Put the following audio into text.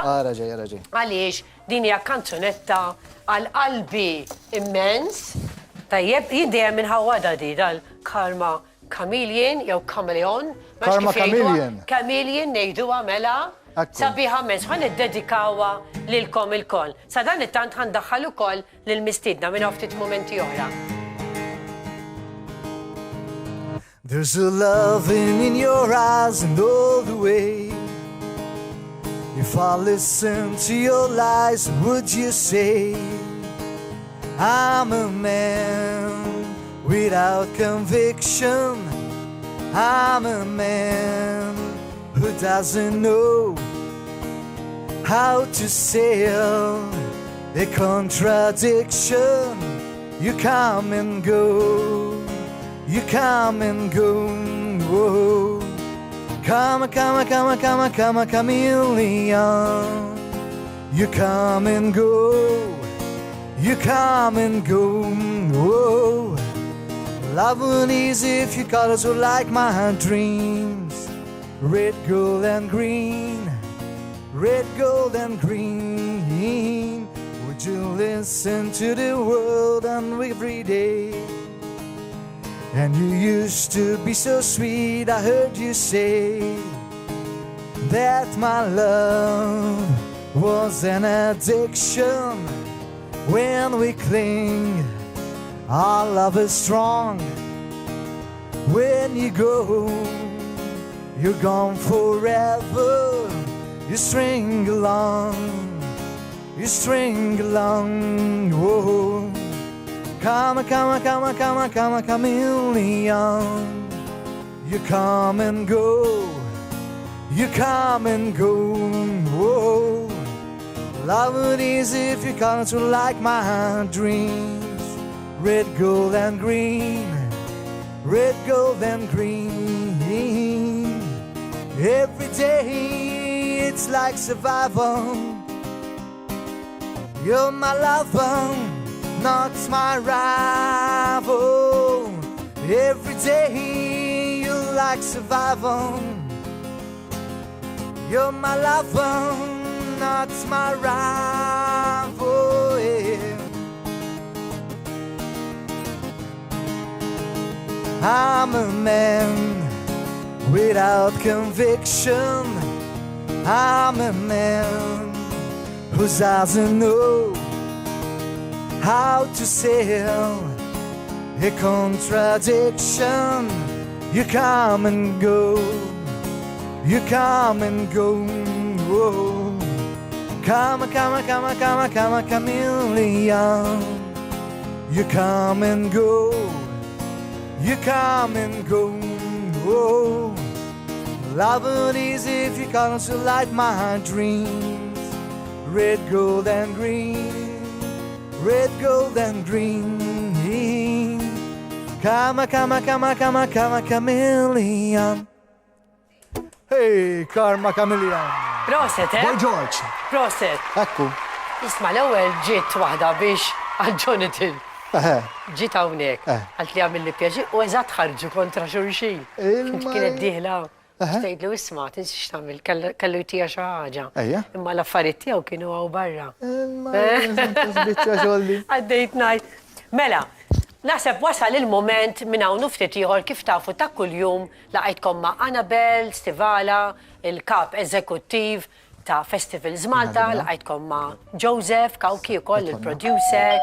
Raġej. Għaliex din hija kanzunetta għal-qalbi immens. Tajjeb, jiddejem minn ħawada di dal-Karma Chameleon jew Chameleon. Karma Chameleon. Chameleon nejdu għamela. Sabiħa mens, ħan id-dedikawa lilkom il-koll. Sa dan it-tant ħan daħħal ukoll lil-mistidna minn ftit momenti oħra. There's a loving in your eyes and all the way. If I listen to your lies, would you say I'm a man without conviction? I'm a man who doesn't know how to sail a contradiction. You come and go. You come and go, whoa. Come, chameleon. You come and go. You come and go, whoa. Love wouldn't easy if your colors were like my dreams. Red, gold, and green. Red, gold, and green. Would you listen to the world on every day? And you used to be so sweet, I heard you say that my love was an addiction. When we cling, our love is strong. When you go, you're gone forever. You string along, whoa. Come, chameleon. You come and go. You come and go. Whoa. Love would easy if your colors were like my dreams. Red, gold, and green. Red, gold, and green. Every day it's like survival. You're my lover, not my rival. Every day you like survival. You're my lover, not my rival. Yeah. I'm a man without conviction. I'm a man who doesn't know how to sail a contradiction. You come and go. You come and go. Whoa. Come, chameleon. You come and go. You come and go. Whoa. Love would easy if you come to light my dreams. Red, gold, and green. Red, gold, and green. Come, chameleon. Hey, Karma Chameleon. Proset, eh? Boy George. Proset. Ekku. Isma l-ewel ġiet waħda biex għal-Jonathan. Ġiet hawnhekk. Għalt li għamil li pjaġi u eżatt ħarġu kontra xulxin. Kienet diħla. Tgħidlu isma' tinsix tagħmel kellu jtija xi ħaġa. Imma l-affarijiet tiegħu kienu hawn barra. Għaddejt ngħid. Mela, naħseb wasal il-moment minn hawn ftit ieħor kif tafu ta' kuljum laqgħidkom ma' Annabel Stivala, il-kap eżekuttiv ta' Festivals Malta, laqgħidkom ma' Joseph Kawki ukoll il-producer.